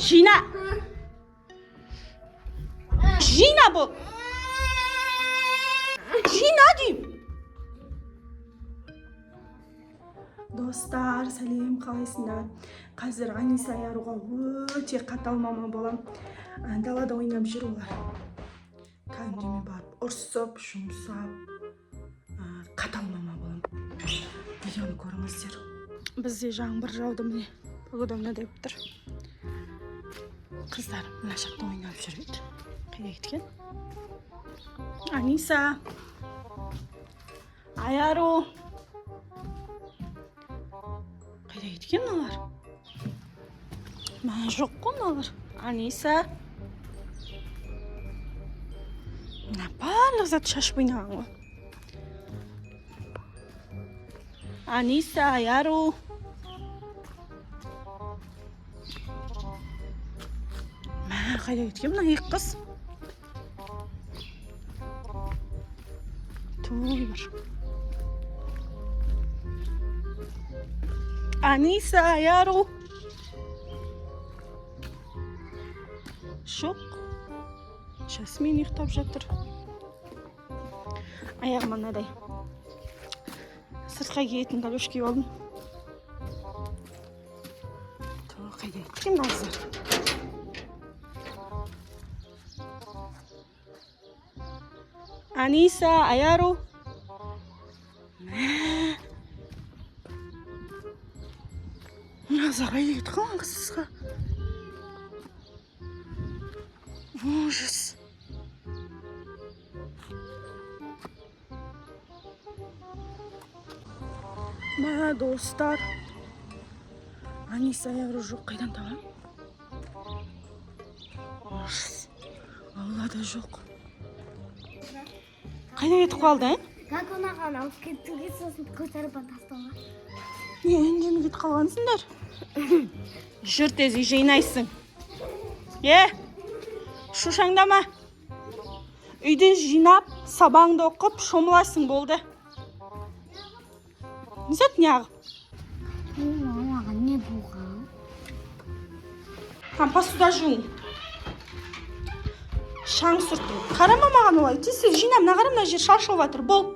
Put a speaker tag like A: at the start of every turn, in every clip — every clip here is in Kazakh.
A: Жина. Жина бұл. Жина деймін. Достар, сәлем, қалайсыңдар? Қазір Аниса Аяруға өте қатал мама болам. Далада ойнап жүр олар. Кәдімгідей барып ұрсып, жұмсап, қатал мама болам. Видеоны көріңіздер. Бізде жаңбыр жауды, міне. Погода мынадай болып тұр. Қыздар мына жақта ойнап жүреді. Қайда кеткен? Аниса. Аяру. Қайда кеткен мыналар? Мә жоқ қой мыналар. Аниса. Мына барлық зат шашып ойнаған ғой. Аниса, Аяру. Мә қайда кеткен мына екі қыз? Той бар. Аниса, Аяру. Жоқ. Жасмин ұйықтап жатыр. Аяғыма мынадай сыртқа киетін галош киіп алдым. Қайда кеткен назар? Аниса, Аяру. Назар қайда кеткен қызға? Ужас. Мә, достар. Аниса Аяру жоқ, қайдан табам? Ужас. Аулада жоқ. Қайда кетіп қалды,
B: Как онаған алып кетуге сосын көтеріп тастауға.
A: Не, үндемей кетіп қалғансыңдар? Жүр тез үй жинайсың. Шушаңдама. Үйде жинап, сабаңды оқып, шомыласың болды. Несет не ағып?
B: Мамаға не болған?
A: Посуда жуың. Шаң сүрттің. Қарама маған олай. Тез жинап, мына қара, мына жер шашылып жатыр. Бол.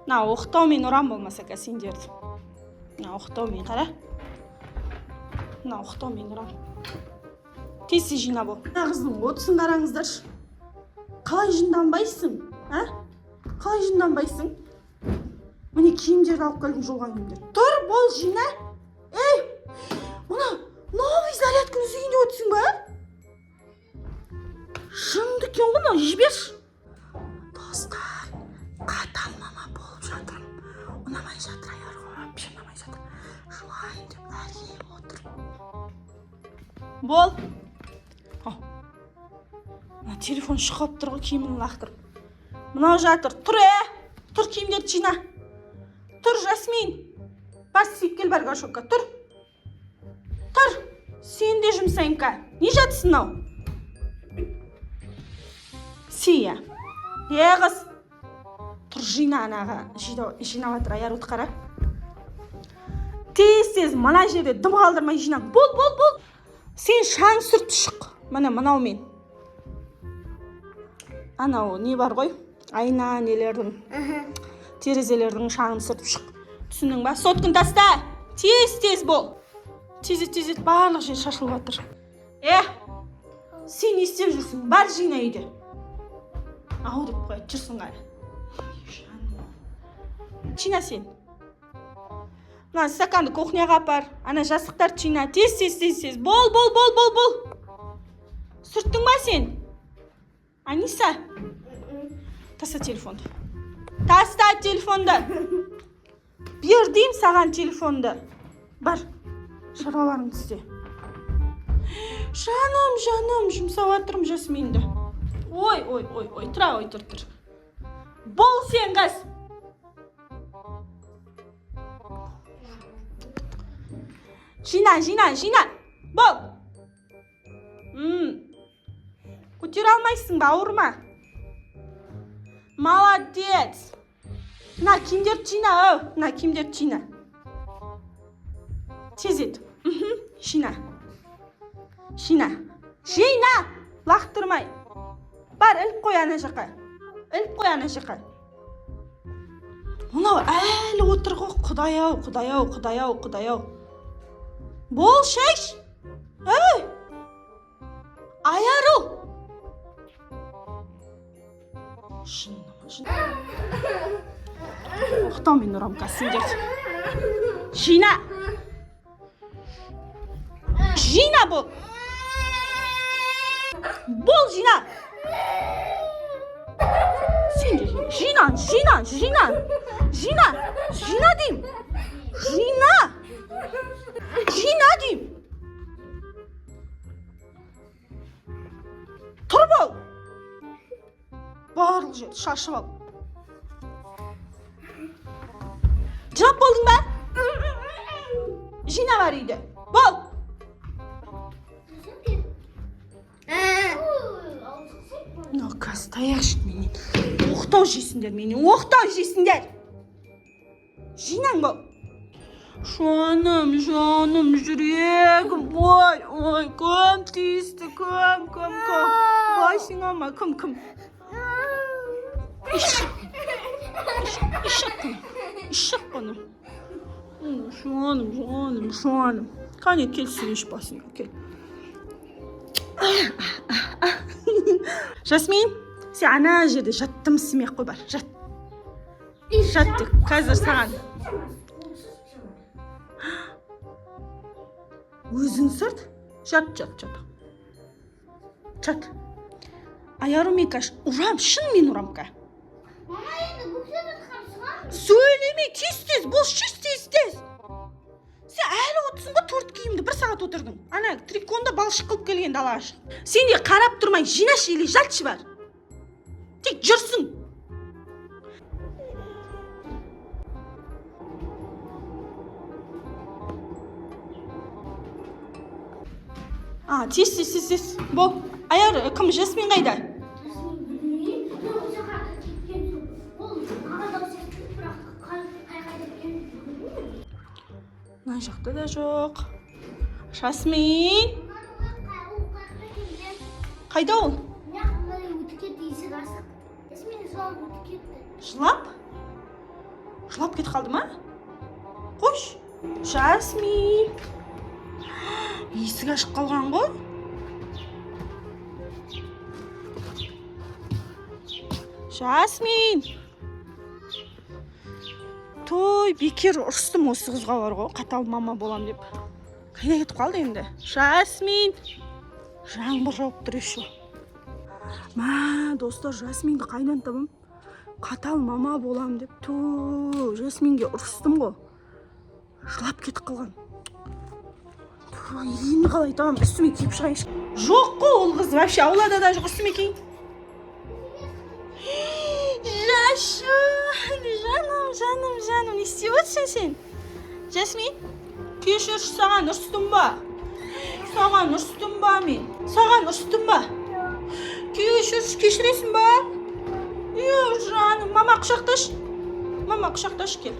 A: На, оқтаумен ұрам болмаса сендерді. На, оқтаумен қара. На, оқтаумен ұрам. Тез жина бол. Мына қыздың отысын қараңыздаршы. Қалай жынданбайсың? Қалай жынданбайсың? Міне киімдерді алып келдім, жуған киімдер. Тұр, бол, жина. Ей, мына новый зарядканы үйінде өтсің ба? Жынды кен ғой, мына жіберші. Достар, қатал мама болып жатырмын. Ұнамай жатыр, Аярға, вообще ұнамай жатыр. Жылайын деп әрең отыр. Бол. Мына телефон шығып тұр ғой, киімін лақтырып. Мынау жатыр. Тұр, Тұр, киімдерді жина. Тұр, Жасмин. Бас сиіп кел, бар горшокқа. Тұр. Тұр. Сен де жұмсайынқа. Не жатысың ау? Сия. Қыз. Тұр, жина анаға. Жинап атыр, Аяруды қара. Тез, мына жерде дым қалдырмай жина. Бол. Сен шаң сүрт шық. Мынаумен. Анау не бар ғой? Айна нелердің, терезелердің шаңын сүртіп шық. Түсінің ба? Соткын таста. Тез бол. Тез барлық жер шашылып жатыр. Сен не істеп жүрсің? Бар жина үйде. Ау деп қойып жүрсің ғана. Жина сен. Мына стаканды кухняға апар. Ана жастықтар жина. Тез. Бол. Сүрттің ба сен? Аниса, таста телефонды. Бер дейм саған телефонды. Бар, шаруаларыңды істе. Жаным, жұмсап жатырмын Жасминді. Ой, тұр. Бол сен қыз. Жина. Бол. Көтер алмайсың ба, ауырма? Молодец. На, киімдерді жина. Тез ет. Жина. Жина. Жина! Лақтырмай. Бар, іліп қой ана жаққа. Іліп қой ана жаққа. Мынау әлі отыр ғой. Құдай-ау. Бол, шеш. Ей! Аяру! Жина. Оқтаумен ұрамқа сендер. Жина! Жина бол! Бол, Жина! Сендер, Жина дейм! Жина дейм! Тұр бол! Барлық жерді шашып ал. Жылап болдың ба? Жина бар үйде. Бол! Ну-ка, стояшын менен. Оқтау жейсіңдер менен. Жинаң бол. Жаным, жүрегім. Ой, көм тиісті, көм. Байсыңама, кім. Ишақ қаны. Жаным. Қане, кел сүйеш басыңа, кел. Жасмин, сен ана жерде жаттым смех қой бар. Жат деп, қазір саған. Өзің сырт? Жат. Аярумикаш, урам, шын мен урамка.
B: Мама, енді бүксеп отқамсыға?
A: Сөйлеме, тез, бол, тез. Сен әлі отырсың ба, торт киімді 1 сағат отырдың. Ана, триконда балшық қылып келген далаға шық. Сен де қарап тұрмай, жинаш или жатшы бар. Тек жүрсің. Тез. Бол. Аяр, кім, Жасмин қайда? Мына жақта да жоқ. Жасмин. Қайда ол? Жылап кетіп қалды ма? Қош. Жасмин. Есік ашық қалған ғой. Жасмин. Той, бекер ұрыстым осы қызға бар ғой, қатал мама болам деп. Қайда кетіп қалды енді? Жасмин. Жаңбыр жауып тұр еще. Достар, Жасминді қайдан табам? Қатал мама болам деп. Жасминге ұрыстым ғой. Жылап кетіп қалған. Енді қалай табам? Үстіме киіп шығайыншы. Жоқ қой ол қыз, вообще аулада да жоқ, үстіме киін. Жаным, не істеп отырсың сен? Жасмин, кешірші, саған ұрыстым ба мен? Кешіресің ба? Жаным, мама құшақташы кел.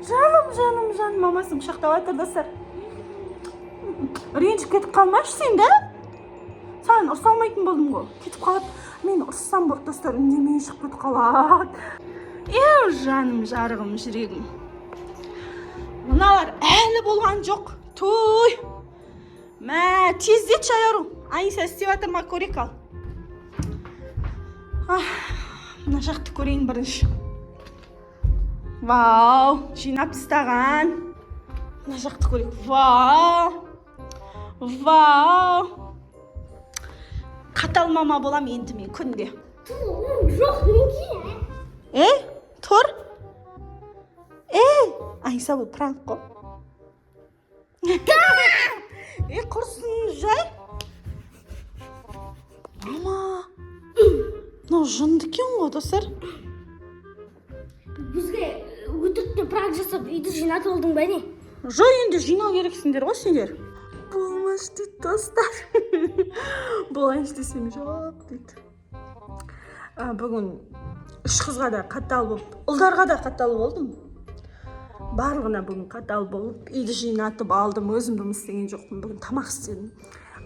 A: Жаным, мамасын құшақтап жатыр достар. Ренжіп кетіп қалмашы сен, да? Саған ұрса алмайтын болдым ғой. Кетіп қалады. Мен ұрсам болды достар, үндемей шығып кетіп қалады. Жаным, жарығым, жүрегім. Мыналар әлі болған жоқ. Той. Тездетші Аяру. Айса істеп жатыр ма, көрек ал. Мына жақты көрейін бірінші. Вау, жинап тастаған. Мына жақты көрейік. Вау. Қатал мама болам енді мен күнде.
B: Жоқ, неге?
A: Тұр. Айса бұл пранк қой. Құрсын жай. Мама. Мынау жынды екен ғой достар.
B: Бізге өтірікте пранк жасап үйді жинатып алдың ба не?
A: Жоқ, енді жинау керексіңдер ғой сендер. Болмаш дейді достар. Болайыншы десем жоқ дейді. Бүгін 3 қызға да қатал болып, ұлдарға да қатал болдым. барлығына бүгін қатал болып үйді жинатып алдым, өзім істеген жоқпын, бүгін тамақ істедім.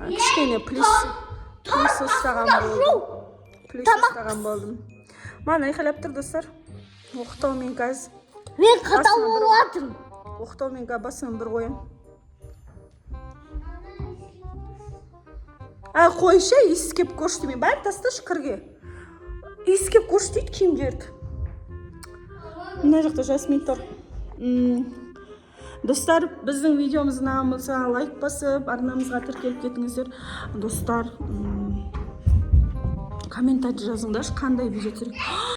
A: Кішкене плюс ұстаған болдым. Маған айқайлап тұр, достар. Оқтаумен газ.
B: Мен қатал болып жатырмын.
A: Оқтаумен газ басынан бір қоям. Қойшы, иіскеп көш деме. Бәрі тасташы кірге. Иіскеп көш дейді киімдерді. Мына жақта Жасмин тұр. Достар, біздің видеомыз ұнаған болса лайк басып, арнамызға тіркеліп кетіңіздер. Достар, комментарий жазыңдаршы, қандай видео түсірейік.